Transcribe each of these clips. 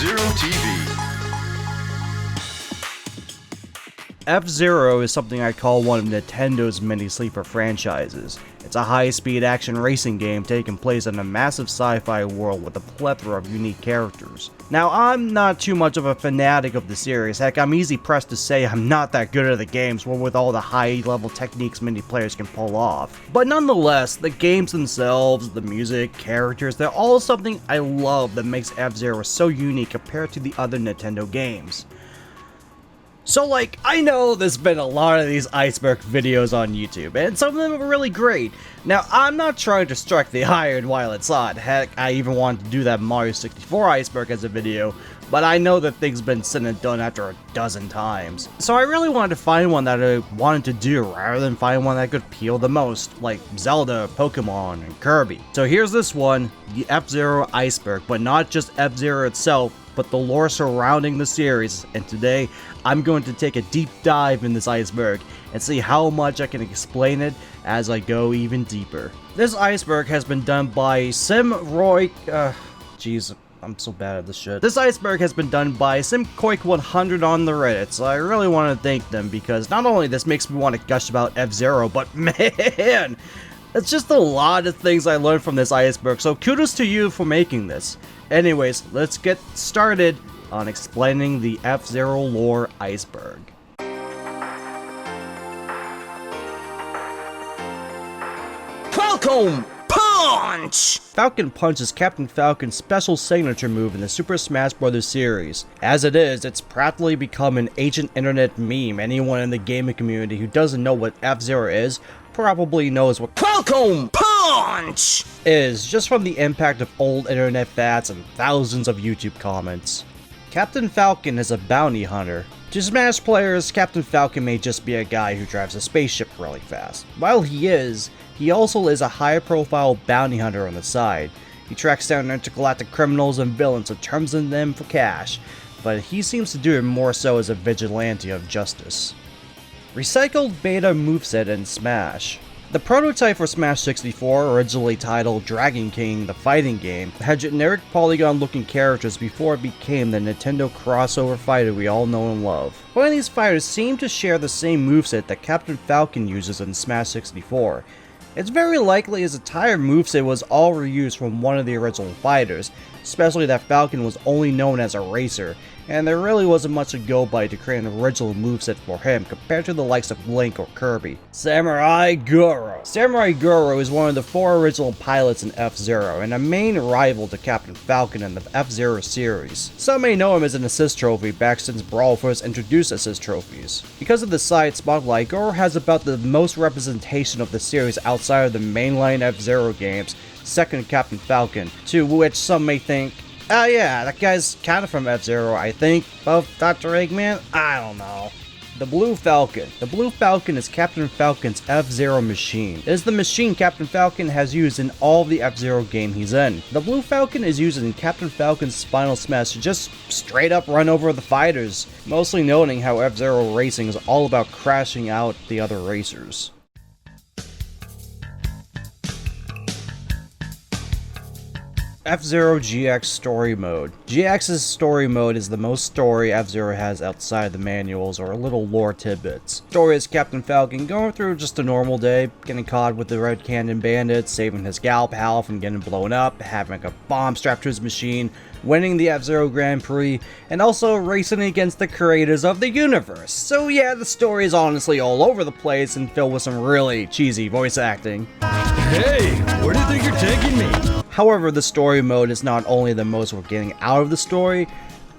F-Zero TV. F-Zero is something I call one of Nintendo's many sleeper franchises. It's a high-speed action racing game taking place in a massive sci-fi world with a plethora of unique characters. Now, I'm not too much of a fanatic of the series. Heck, I'm easy pressed to say I'm not that good at the games with all the high-level techniques many players can pull off. But nonetheless, the games themselves, the music, characters, they're all something I love that makes F-Zero so unique compared to the other Nintendo games. So I know there's been a lot of these Iceberg videos on YouTube, and some of them are really great. Now, I'm not trying to strike the iron while it's hot. Heck, I even wanted to do that Mario 64 Iceberg as a video, but I know that thing's been said and done after a dozen times. So I really wanted to find one that I wanted to do, rather than find one that could appeal the most, like Zelda, Pokemon, and Kirby. So here's this one, the F-Zero Iceberg, but not just F-Zero itself, but the lore surrounding the series, and today I'm going to take a deep dive in this iceberg and see how much I can explain it as I go even deeper. This iceberg has been done by jeez, I'm so bad at this shit. This iceberg has been done by SimQuake100 on the Reddit, so I really want to thank them because not only this makes me want to gush about F-Zero, but man, it's just a lot of things I learned from this iceberg, so kudos to you for making this. Anyways, let's get started on explaining the F-Zero lore iceberg. Falcon Punch! Falcon Punch is Captain Falcon's special signature move in the Super Smash Bros. Series. As it is, it's practically become an ancient internet meme. Anyone in the gaming community who doesn't know what F-Zero is probably knows what Falcon Punch is, just from the impact of old internet fads and thousands of YouTube comments. Captain Falcon is a bounty hunter. To Smash players, Captain Falcon may just be a guy who drives a spaceship really fast. While he also is a high-profile bounty hunter on the side. He tracks down intergalactic criminals and villains and turns in them for cash, but he seems to do it more so as a vigilante of justice. Recycled beta moveset in Smash. The prototype for Smash 64, originally titled Dragon King the Fighting Game, had generic polygon-looking characters before it became the Nintendo crossover fighter we all know and love. One of these fighters seemed to share the same moveset that Captain Falcon uses in Smash 64. It's very likely his entire moveset was all reused from one of the original fighters, especially that Falcon was only known as a racer, and there really wasn't much to go by to create an original moveset for him compared to the likes of Link or Kirby. Samurai Goro. Samurai Goro is one of the 4 original pilots in F-Zero, and a main rival to Captain Falcon in the F-Zero series. Some may know him as an assist trophy back since Brawl first introduced assist trophies. Because of the side spotlight, Goro has about the most representation of the series outside of the mainline F-Zero games, second to Captain Falcon, to which some may think, oh yeah, that guy's kinda from F-Zero, I think, of Dr. Eggman? I don't know. The Blue Falcon. The Blue Falcon is Captain Falcon's F-Zero machine. It is the machine Captain Falcon has used in all of the F-Zero game he's in. The Blue Falcon is used in Captain Falcon's Final Smash to just straight up run over the fighters, mostly noting how F-Zero racing is all about crashing out the other racers. F-Zero GX Story Mode. GX's Story Mode is the most story F-Zero has outside the manuals or little lore tidbits. Story is Captain Falcon going through just a normal day, getting caught with the Red Canyon Bandits, saving his gal pal from getting blown up, having a bomb strapped to his machine, winning the F-Zero Grand Prix, and also racing against the creators of the universe. So yeah, the story is honestly all over the place and filled with some really cheesy voice acting. Hey, where do you think you're taking me? However, the story mode is not only the most we're getting out of the story,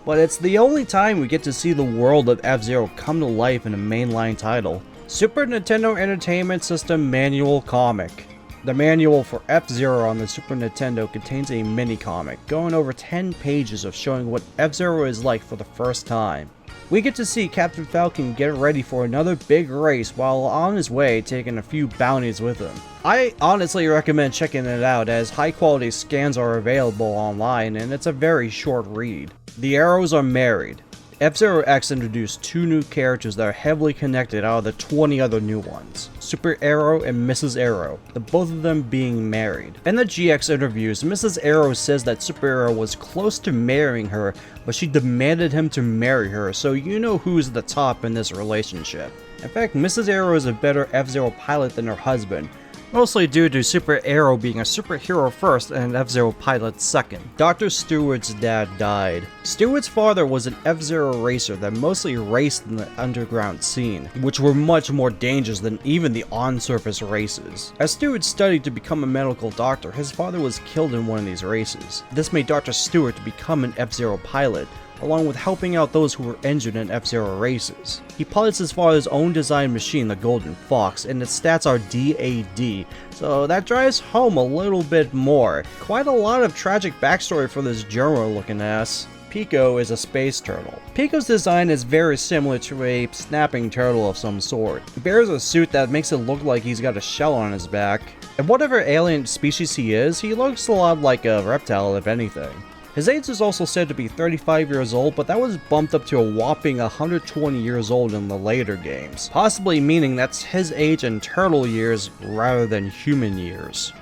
but it's the only time we get to see the world of F-Zero come to life in a mainline title. Super Nintendo Entertainment System Manual Comic. The manual for F-Zero on the Super Nintendo contains a mini-comic, going over 10 pages of showing what F-Zero is like for the first time. We get to see Captain Falcon get ready for another big race while on his way taking a few bounties with him. I honestly recommend checking it out as high quality scans are available online and it's a very short read. The arrows are married. F-Zero X introduced 2 new characters that are heavily connected out of the 20 other new ones, Super Arrow and Mrs. Arrow, the both of them being married. In the GX interviews, Mrs. Arrow says that Super Arrow was close to marrying her, but she demanded him to marry her, so you know who's the top in this relationship. In fact, Mrs. Arrow is a better F-Zero pilot than her husband, mostly due to Super Arrow being a superhero first and an F-Zero pilot second. Dr. Stewart's dad died. Stewart's father was an F-Zero racer that mostly raced in the underground scene, which were much more dangerous than even the on-surface races. As Stewart studied to become a medical doctor, his father was killed in one of these races. This made Dr. Stewart become an F-Zero pilot, along with helping out those who were injured in F-Zero races. He pilots his father's own designed machine, the Golden Fox, and its stats are DAD, so that drives home a little bit more. Quite a lot of tragic backstory for this Germo-looking ass. Pico is a space turtle. Pico's design is very similar to a snapping turtle of some sort. He bears a suit that makes it look like he's got a shell on his back. And whatever alien species he is, he looks a lot like a reptile if anything. His age is also said to be 35 years old, but that was bumped up to a whopping 120 years old in the later games, possibly meaning that's his age in turtle years rather than human years.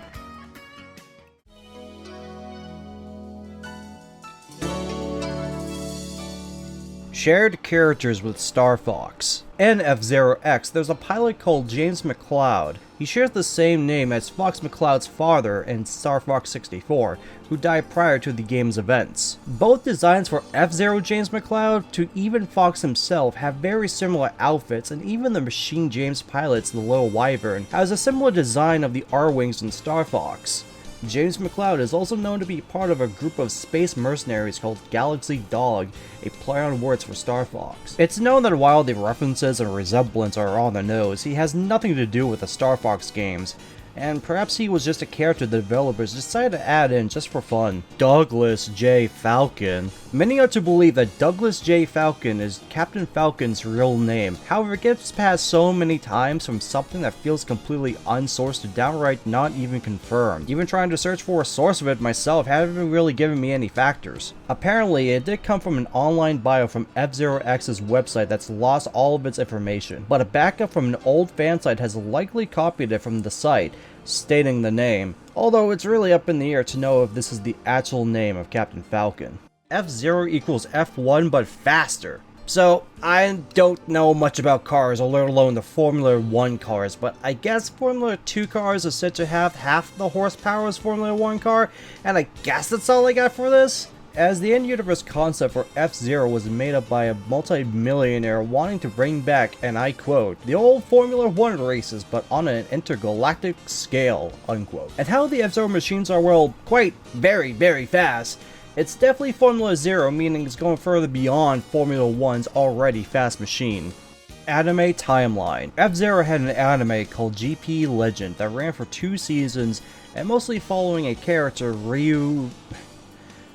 Shared characters with Star Fox. In F-Zero X, there's a pilot called James McCloud. He shares the same name as Fox McCloud's father in Star Fox 64, who died prior to the game's events. Both designs for F-Zero James McCloud to even Fox himself have very similar outfits, and even the Machine James pilots, the Little Wyvern, has a similar design of the R-Wings in Star Fox. James McCloud is also known to be part of a group of space mercenaries called Galaxy Dog, a play on words for Star Fox. It's known that while the references and resemblance are on the nose, he has nothing to do with the Star Fox games, and perhaps he was just a character the developers decided to add in just for fun. Douglas J. Falcon. Many are to believe that Douglas J. Falcon is Captain Falcon's real name. However, it gets passed so many times from something that feels completely unsourced to downright not even confirmed. Even trying to search for a source of it myself haven't really given me any factors. Apparently, it did come from an online bio from F-Zero X's website that's lost all of its information, but a backup from an old fan site has likely copied it from the site, stating the name, although it's really up in the air to know if this is the actual name of Captain Falcon. F-Zero equals F1 but faster. So, I don't know much about cars, or let alone the Formula 1 cars, but I guess Formula 2 cars are said to have half the horsepower as Formula 1 car, and I guess that's all I got for this? As the in-universe concept for F-Zero was made up by a multi-millionaire wanting to bring back, and I quote, the old Formula 1 races but on an intergalactic scale, unquote. And how the F-Zero machines are, well, quite very, very fast. It's definitely Formula Zero, meaning it's going further beyond Formula 1's already fast machine. Anime timeline. F-Zero had an anime called GP Legend that ran for 2 seasons and mostly following a character, Ryu...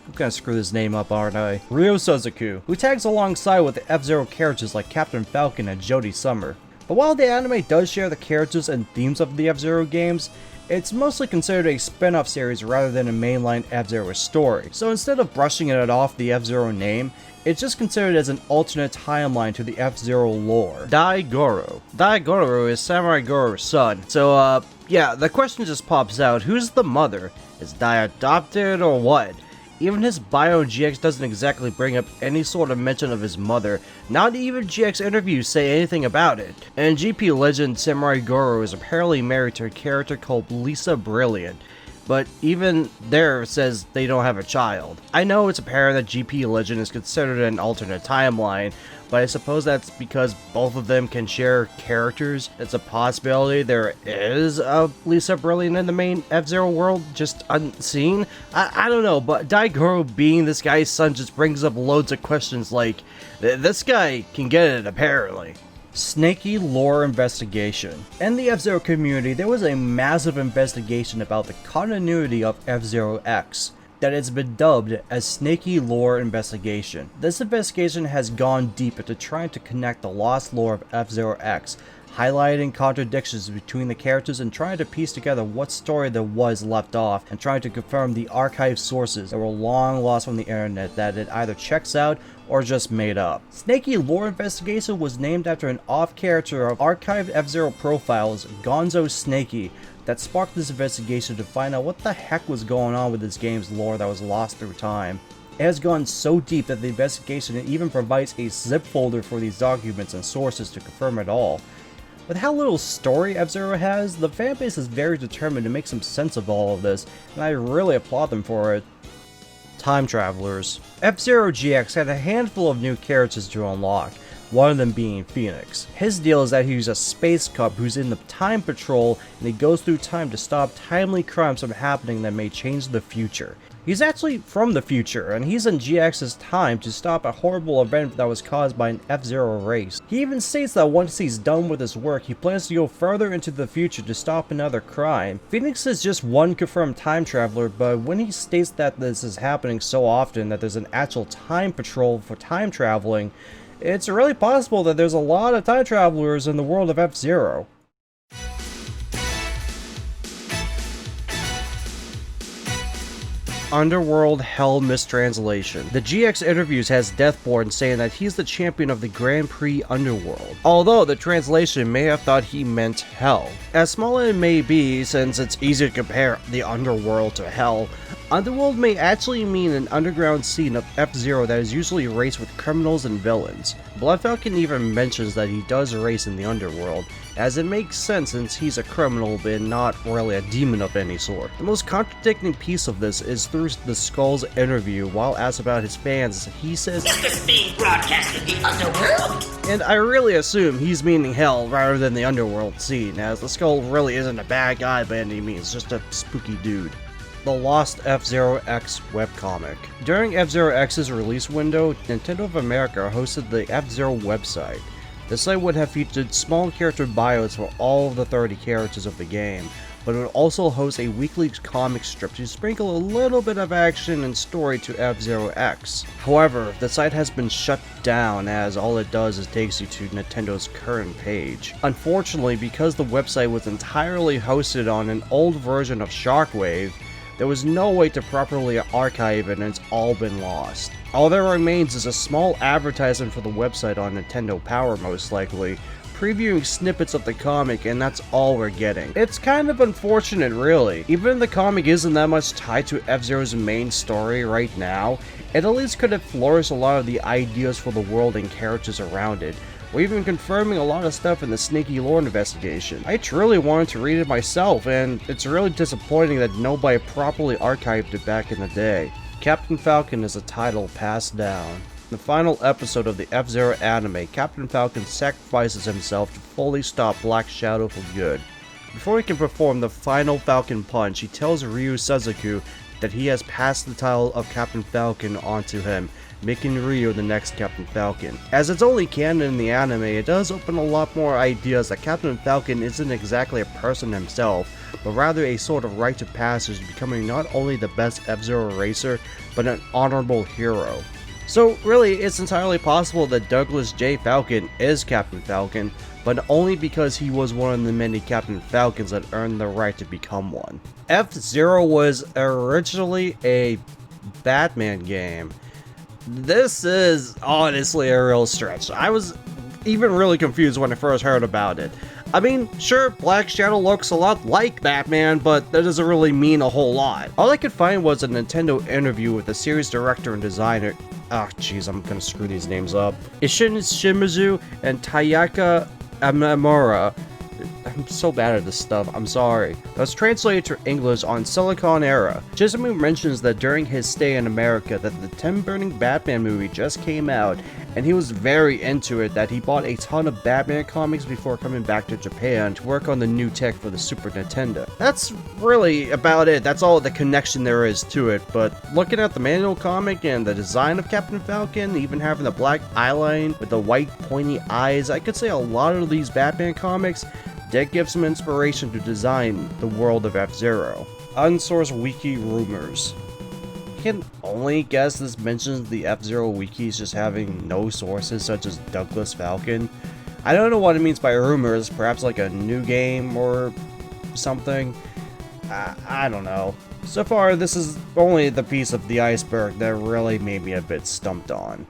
I'm gonna screw this name up, aren't I? Ryo Suzuku, who tags alongside with the F-Zero characters like Captain Falcon and Jodie Summer. But while the anime does share the characters and themes of the F-Zero games, it's mostly considered a spin-off series rather than a mainline F-Zero story. So instead of brushing it off the F-Zero name, it's just considered as an alternate timeline to the F-Zero lore. Daigoro. Daigoro is Samurai Goro's son. So, yeah, the question just pops out, who's the mother? Is Dai adopted or what? Even his bio in GX doesn't exactly bring up any sort of mention of his mother, not even GX interviews say anything about it. And GP Legend, Samurai Goro is apparently married to a character called Lisa Brilliant, but even there says they don't have a child. I know it's apparent that GP Legend is considered an alternate timeline, but I suppose that's because both of them can share characters. It's a possibility there is a Lisa Brilliant in the main F-Zero world, just unseen. I don't know, but Daigoro being this guy's son just brings up loads of questions like, this guy can get it apparently. Snaky lore investigation. In the F-Zero community, there was a massive investigation about the continuity of F-Zero X that has been dubbed as Snaky Lore Investigation. This investigation has gone deep into trying to connect the lost lore of F-Zero X, highlighting contradictions between the characters and trying to piece together what story there was left off, and trying to confirm the archive sources that were long lost from the internet that it either checks out or just made up. Snaky Lore Investigation was named after an off-character of archived F-Zero profiles, Gonzo Snaky, that sparked this investigation to find out what the heck was going on with this game's lore that was lost through time. It has gone so deep that the investigation even provides a zip folder for these documents and sources to confirm it all. With how little story F-Zero has, the fanbase is very determined to make some sense of all of this, and I really applaud them for it. Time Travelers. F-Zero GX had a handful of new characters to unlock, one of them being Phoenix. His deal is that he's a space cop who's in the time patrol and he goes through time to stop timely crimes from happening that may change the future. He's actually from the future, and he's in GX's time to stop a horrible event that was caused by an F-Zero race. He even states that once he's done with his work, he plans to go further into the future to stop another crime. Phoenix is just one confirmed time traveler, but when he states that this is happening so often that there's an actual time patrol for time traveling, it's really possible that there's a lot of time travelers in the world of F-Zero. Underworld Hell Mistranslation. The GX interviews has Deathborn saying that he's the champion of the Grand Prix Underworld, although the translation may have thought he meant Hell. As small as it may be, since it's easy to compare the Underworld to Hell, Underworld may actually mean an underground scene of F-Zero that is usually raced with criminals and villains. Blood Falcon even mentions that he does race in the Underworld, as it makes sense since he's a criminal but not really a demon of any sort. The most contradicting piece of this is through the Skull's interview. While asked about his fans, he says, "Is this being broadcast in the Underworld?" And I really assume he's meaning Hell rather than the Underworld scene, as the Skull really isn't a bad guy by any means, just a spooky dude. The Lost F-Zero X webcomic. During F-Zero X's release window, Nintendo of America hosted the F-Zero website. The site would have featured small character bios for all of the 30 characters of the game, but it would also host a weekly comic strip to sprinkle a little bit of action and story to F-Zero X. However, the site has been shut down, as all it does is takes you to Nintendo's current page. Unfortunately, because the website was entirely hosted on an old version of Shockwave, there was no way to properly archive it, and it's all been lost. All that remains is a small advertisement for the website on Nintendo Power, most likely, previewing snippets of the comic, and that's all we're getting. It's kind of unfortunate, really. Even if the comic isn't that much tied to F-Zero's main story right now, it at least could have flourished a lot of the ideas for the world and characters around it. We're even confirming a lot of stuff in the Snaky Lore investigation. I truly wanted to read it myself, and it's really disappointing that nobody properly archived it back in the day. Captain Falcon is a title passed down. In the final episode of the F-Zero anime, Captain Falcon sacrifices himself to fully stop Black Shadow for good. Before he can perform the final Falcon Punch, he tells Ryu Suzuki that he has passed the title of Captain Falcon onto him, making Ryu the next Captain Falcon. As it's only canon in the anime, it does open a lot more ideas that Captain Falcon isn't exactly a person himself, but rather a sort of rite of passage, becoming not only the best F-Zero racer, but an honorable hero. So really, it's entirely possible that Douglas J. Falcon is Captain Falcon, but only because he was one of the many Captain Falcons that earned the right to become one. F-Zero was originally a Batman game. This is honestly a real stretch. I was even really confused when I first heard about it. I mean, sure, Black Shadow looks a lot like Batman, but that doesn't really mean a whole lot. All I could find was a Nintendo interview with the series director and designer. Ah, jeez, I'm gonna screw these names up. Ishin Shimizu and Tayaka Amamura. I'm so bad at this stuff, I'm sorry. That was translated to English on Silicon Era. Shizumu mentions that during his stay in America that the Tim Burton Batman movie just came out, and he was very into it, that he bought a ton of Batman comics before coming back to Japan to work on the new tech for the Super Nintendo. That's really about it. That's all the connection there is to it, but looking at the manual comic and the design of Captain Falcon, even having the black eyeline with the white pointy eyes, I could say a lot of these Batman comics did give some inspiration to design the world of F-Zero. Unsourced wiki rumors. You can only guess this mentions the F-Zero wikis just having no sources such as Douglas Falcon. I don't know what it means by rumors, perhaps like a new game or something. I don't know. So far, this is only the piece of the iceberg that really made me a bit stumped on.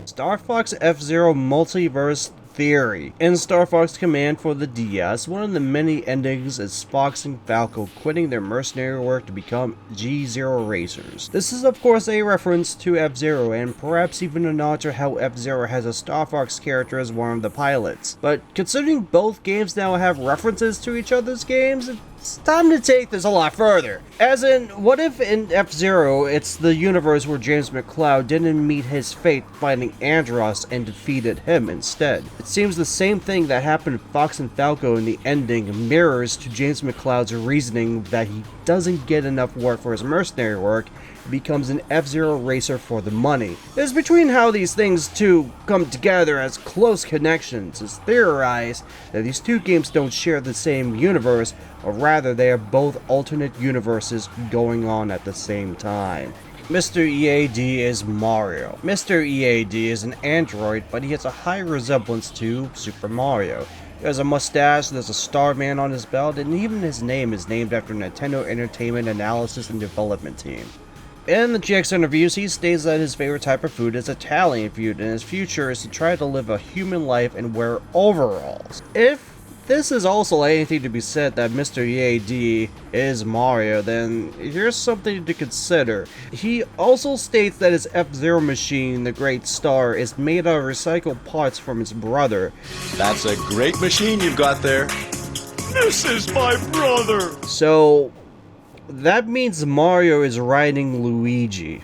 Star Fox F-Zero Multiverse Theory. In Star Fox Command for the DS, one of the many endings is Fox and Falcon quitting their mercenary work to become G-Zero racers. This is of course a reference to F-Zero, and perhaps even a nod to how F-Zero has a Star Fox character as one of the pilots. But considering both games now have references to each other's games, it's time to take this a lot further. As in, what if in F-Zero, it's the universe where James McCloud didn't meet his fate fighting Andros and defeated him instead? It seems the same thing that happened to Fox and Falco in the ending mirrors to James McCloud's reasoning that he doesn't get enough work for his mercenary work, becomes an F-Zero racer for the money. It is between how these things two come together as close connections is theorized that these two games don't share the same universe, or rather they are both alternate universes going on at the same time. Mr. EAD is Mario. Mr. EAD is an android, but he has a high resemblance to Super Mario. He has a mustache, there's a Starman on his belt, and even his name is named after Nintendo Entertainment Analysis and Development Team. In the GX interviews, he states that his favorite type of food is Italian food, and his future is to try to live a human life and wear overalls. If this is also anything to be said that Mr. EAD is Mario, then here's something to consider. He also states that his F-Zero machine, the Great Star, is made out of recycled parts from his brother. That's a great machine you've got there. This is my brother! So that means Mario is riding Luigi.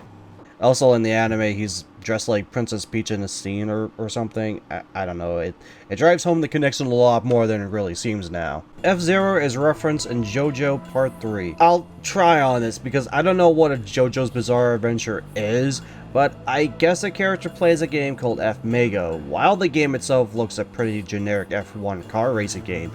Also in the anime, he's dressed like Princess Peach in a scene or something. I don't know. It drives home the connection a lot more than it really seems now. F-Zero is referenced in JoJo Part 3. I'll try on this because I don't know what a JoJo's Bizarre Adventure is, but I guess a character plays a game called F-Mega. While the game itself looks a pretty generic F1 car racing game,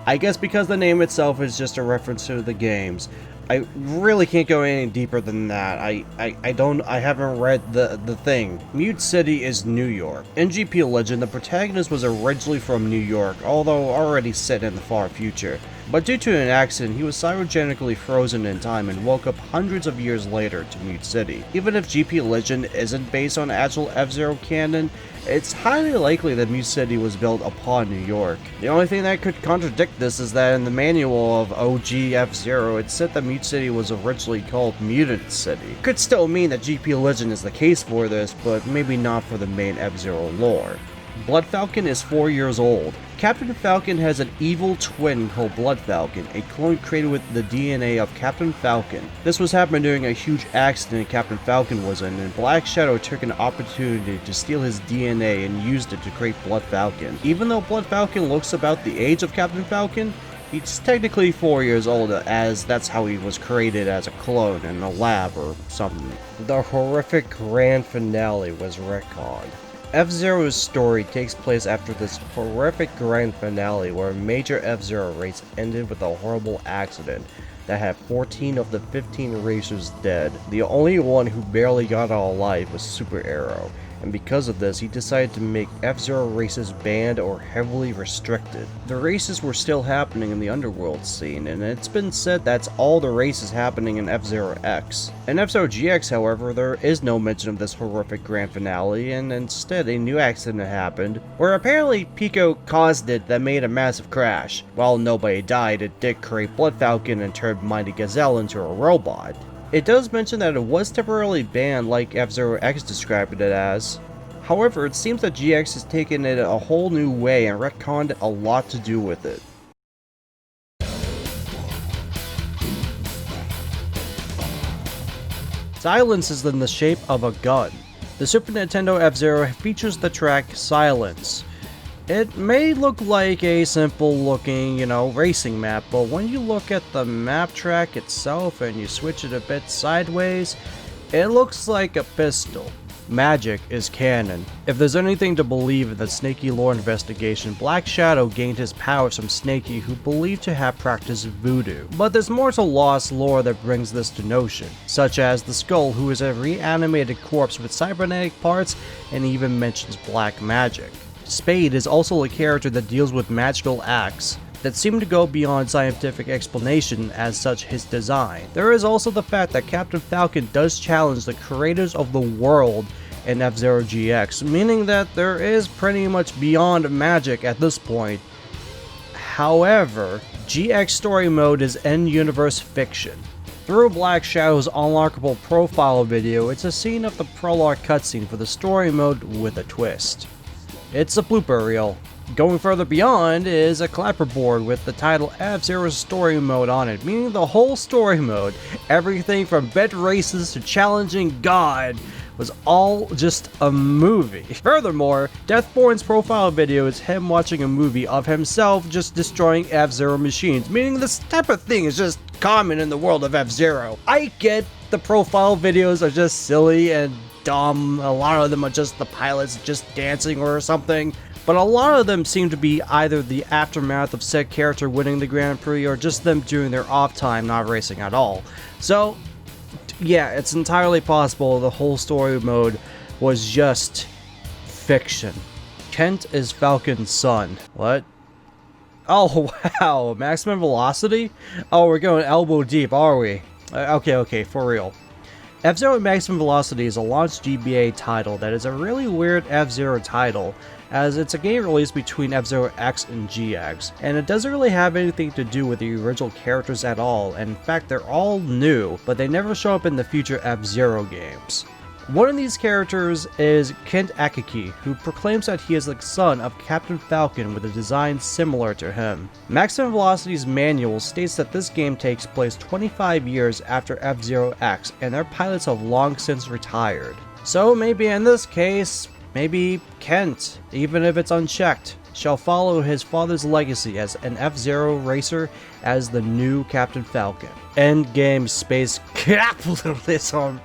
I guess because the name itself is just a reference to the games. I really can't go any deeper than that. I haven't read the thing. Mute City is New York. In GP Legend, the protagonist was originally from New York, although already set in the far future. But due to an accident, he was cryogenically frozen in time and woke up hundreds of years later to Mute City. Even if GP Legend isn't based on actual F-Zero canon, it's highly likely that Mute City was built upon New York. The only thing that could contradict this is that in the manual of OG F-Zero, it said that Mute City was originally called Mutant City. Could still mean that GP Legend is the case for this, but maybe not for the main F-Zero lore. Blood Falcon is 4 years old. Captain Falcon has an evil twin called Blood Falcon, a clone created with the DNA of Captain Falcon. This was happening during a huge accident Captain Falcon was in, and Black Shadow took an opportunity to steal his DNA and used it to create Blood Falcon. Even though Blood Falcon looks about the age of Captain Falcon, he's technically 4 years old, as that's how he was created as a clone in a lab or something. The horrific grand finale was retconned. F-Zero's story takes place after this horrific grand finale where a major F-Zero race ended with a horrible accident that had 14 of the 15 racers dead. The only one who barely got out alive was Super Arrow, and because of this, he decided to make F-Zero races banned or heavily restricted. The races were still happening in the underworld scene, and it's been said that's all the races happening in F-Zero X. In F-Zero GX, however, there is no mention of this horrific grand finale, and instead a new accident happened, where apparently Pico caused it that made a massive crash. While nobody died, it did create Blood Falcon and turned Mighty Gazelle into a robot. It does mention that it was temporarily banned like F-Zero X described it as. However, it seems that GX has taken it a whole new way and retconned a lot to do with it. Silence is in the shape of a gun. The Super Nintendo F-Zero features the track Silence. It may look like a simple looking, racing map, but when you look at the map track itself and you switch it a bit sideways, it looks like a pistol. Magic is canon. If there's anything to believe in the Snakey lore investigation, Black Shadow gained his powers from Snakey, who believed to have practiced voodoo. But there's more to Lost lore that brings this to notion, such as the Skull, who is a reanimated corpse with cybernetic parts, and even mentions black magic. Spade is also a character that deals with magical acts that seem to go beyond scientific explanation, as such his design. There is also the fact that Captain Falcon does challenge the creators of the world in F-Zero GX, meaning that there is pretty much beyond magic at this point. However, GX story mode is in-universe fiction. Through Black Shadow's unlockable profile video, it's a scene of the prologue cutscene for the story mode with a twist. It's a blooper reel. Going further beyond is a clapperboard with the title F-Zero Story Mode on it, meaning the whole story mode, everything from bed races to challenging God, was all just a movie. Furthermore, Deathborn's profile video is him watching a movie of himself just destroying F-Zero machines, meaning this type of thing is just common in the world of F-Zero. I get the profile videos are just silly and dumb, a lot of them are just the pilots just dancing or something, but a lot of them seem to be either the aftermath of said character winning the Grand Prix or just them during their off time not racing at all. So yeah, it's entirely possible the whole story mode was just fiction. Kent is Falcon's son. What? Oh wow, maximum velocity? Oh, we're going elbow deep, are we? Okay, for real. F-Zero Maximum Velocity is a launch GBA title that is a really weird F-Zero title, as it's a game released between F-Zero X and GX, and it doesn't really have anything to do with the original characters at all. In fact, they're all new, but they never show up in the future F-Zero games. One of these characters is Kent Akiki, who proclaims that he is the son of Captain Falcon with a design similar to him. Maximum Velocity's manual states that this game takes place 25 years after F-Zero X, and their pilots have long since retired. So maybe in this case, maybe Kent, even if it's unchecked, shall follow his father's legacy as an F-Zero racer as the new Captain Falcon. Endgame space capitalism.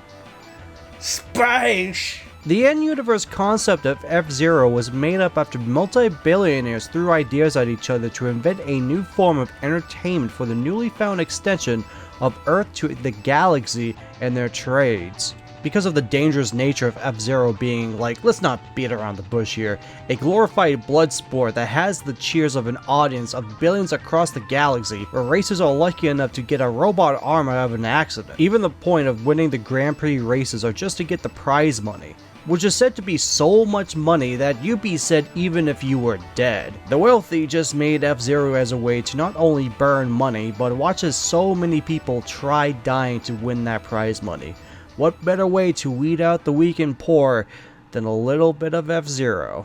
Space! The in-universe concept of F-Zero was made up after multi-billionaires threw ideas at each other to invent a new form of entertainment for the newly found extension of Earth to the galaxy and their trades. Because of the dangerous nature of F-Zero being, like, let's not beat around the bush here, a glorified blood sport that has the cheers of an audience of billions across the galaxy, where racers are lucky enough to get a robot arm out of an accident. Even the point of winning the Grand Prix races are just to get the prize money, which is said to be so much money that you'd be said even if you were dead. The wealthy just made F-Zero as a way to not only burn money, but watch as so many people try dying to win that prize money. What better way to weed out the weak and poor than a little bit of F-Zero?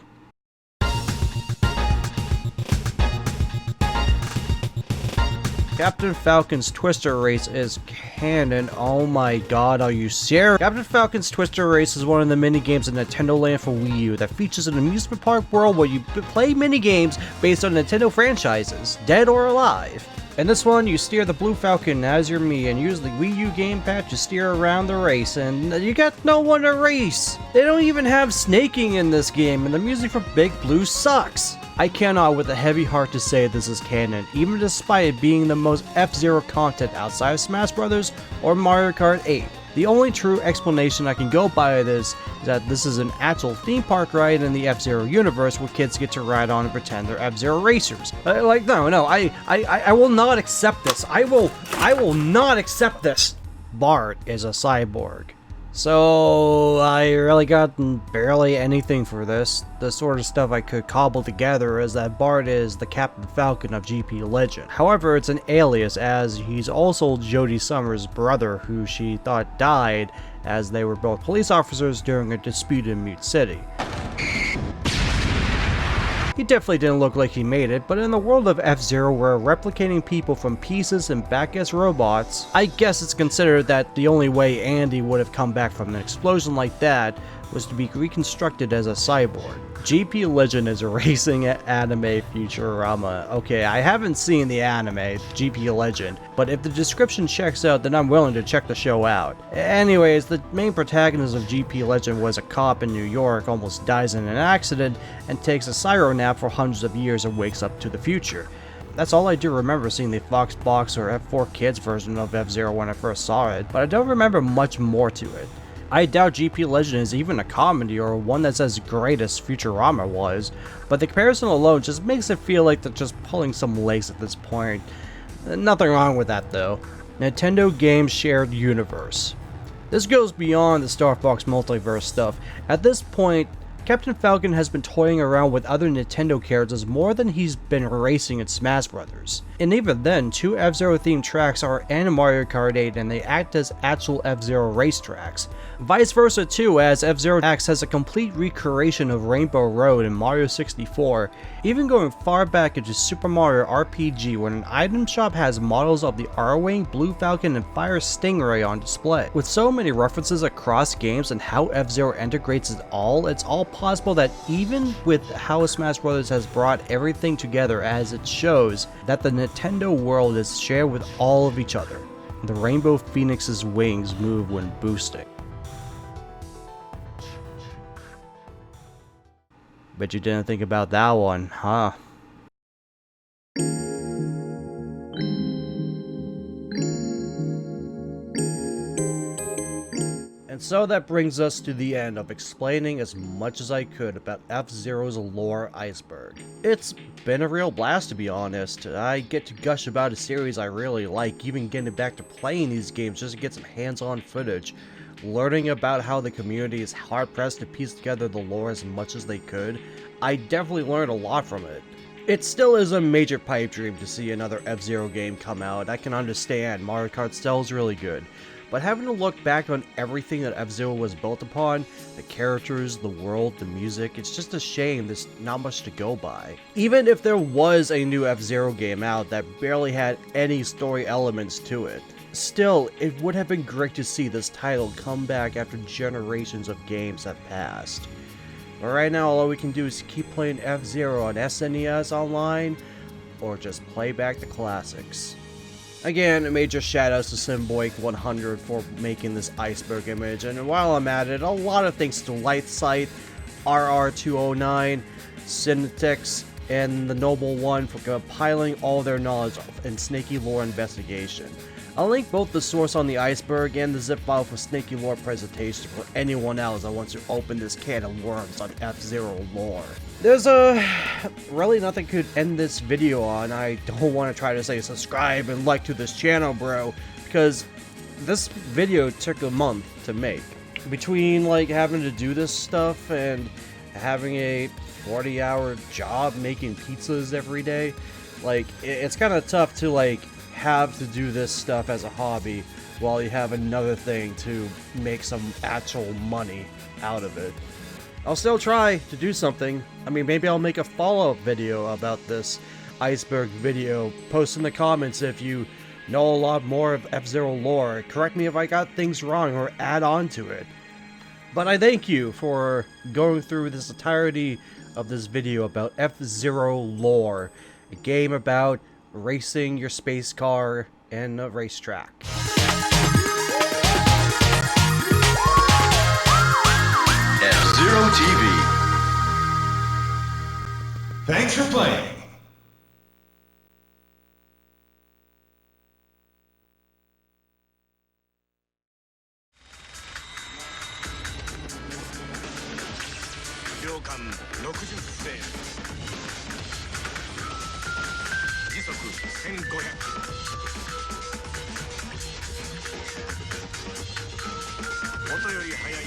Captain Falcon's Twister Race is canon. Oh my god, are you serious? Captain Falcon's Twister Race is one of the minigames in Nintendo Land for Wii U that features an amusement park world where you play minigames based on Nintendo franchises, dead or alive. In this one, you steer the Blue Falcon as your Mii and use the Wii U gamepad to steer around the race, and you got no one to race! They don't even have snaking in this game, and the music from Big Blue sucks! I cannot with a heavy heart to say this is canon, even despite it being the most F-Zero content outside of Smash Bros. Or Mario Kart 8. The only true explanation I can go by this is that this is an actual theme park ride in the F-Zero universe where kids get to ride on and pretend they're F-Zero racers. No, I will not accept this. I will not accept this. Bart is a cyborg. So I really got barely anything for this. The sort of stuff I could cobble together is that Bart is the Captain Falcon of GP Legend. However, it's an alias, as he's also Jodie Summer's brother, who she thought died as they were both police officers during a dispute in Mute City. He definitely didn't look like he made it, but in the world of F-Zero where replicating people from pieces and back as robots, I guess it's considered that the only way Andy would have come back from an explosion like that was to be reconstructed as a cyborg. GP Legend is a racing anime Futurama. Okay, I haven't seen the anime, GP Legend, but if the description checks out, then I'm willing to check the show out. Anyways, the main protagonist of GP Legend was a cop in New York, almost dies in an accident, and takes a cyro nap for hundreds of years and wakes up to the future. That's all I do remember seeing the Fox Box or F4 Kids version of F-Zero when I first saw it, but I don't remember much more to it. I doubt GP Legend is even a comedy or one that's as great as Futurama was, but the comparison alone just makes it feel like they're just pulling some legs at this point. Nothing wrong with that though. Nintendo Games Shared Universe. This goes beyond the Star Fox multiverse stuff. At this point, Captain Falcon has been toying around with other Nintendo characters more than he's been racing in Smash Bros. And even then, 2 F-Zero themed tracks are in Mario Kart 8 and they act as actual F-Zero race tracks. Vice versa too, as F-Zero acts as a complete recreation of Rainbow Road in Mario 64, even going far back into Super Mario RPG when an item shop has models of the Arwing, Blue Falcon, and Fire Stingray on display. With so many references across games and how F-Zero integrates it all, it's all possible that even with how Smash Bros. Has brought everything together as it shows, that the Nintendo world is shared with all of each other. The Rainbow Phoenix's wings move when boosting. Bet you didn't think about that one, huh? And so that brings us to the end of explaining as much as I could about F-Zero's lore Iceberg. It's been a real blast, to be honest. I get to gush about a series I really like, even getting back to playing these games just to get some hands-on footage, learning about how the community is hard-pressed to piece together the lore as much as they could. I definitely learned a lot from it. It still is a major pipe dream to see another F-Zero game come out. I can understand, Mario Kart still is really good. But having to look back on everything that F-Zero was built upon, the characters, the world, the music, it's just a shame there's not much to go by. Even if there was a new F-Zero game out that barely had any story elements to it, still, it would have been great to see this title come back after generations of games have passed. But right now, all we can do is keep playing F-Zero on SNES online, or just play back the classics. Again, a major shoutouts to Simboik100 for making this Iceberg image, and while I'm at it, a lot of thanks to Lightsight, RR209, Syntex, and the Noble One for compiling all their knowledge in Snaky Lore investigation. I'll link both the source on the Iceberg and the zip file for Snaky Lore presentation for anyone else that wants to open this can of worms on F-Zero lore. There's really nothing could end this video on. I don't want to try to say subscribe and like to this channel, bro, because this video took a month to make. Between like having to do this stuff and having a 40-hour job making pizzas every day, like it's kind of tough to like have to do this stuff as a hobby while you have another thing to make some actual money out of it. I'll still try to do something. I mean, maybe I'll make a follow-up video about this Iceberg video. Post in the comments if you know a lot more of F-Zero lore. Correct me if I got things wrong or add on to it. But I thank you for going through this entirety of this video about F-Zero lore, a game about racing your space car in a racetrack. F-Zero TV. Thanks for playing. Moto より速い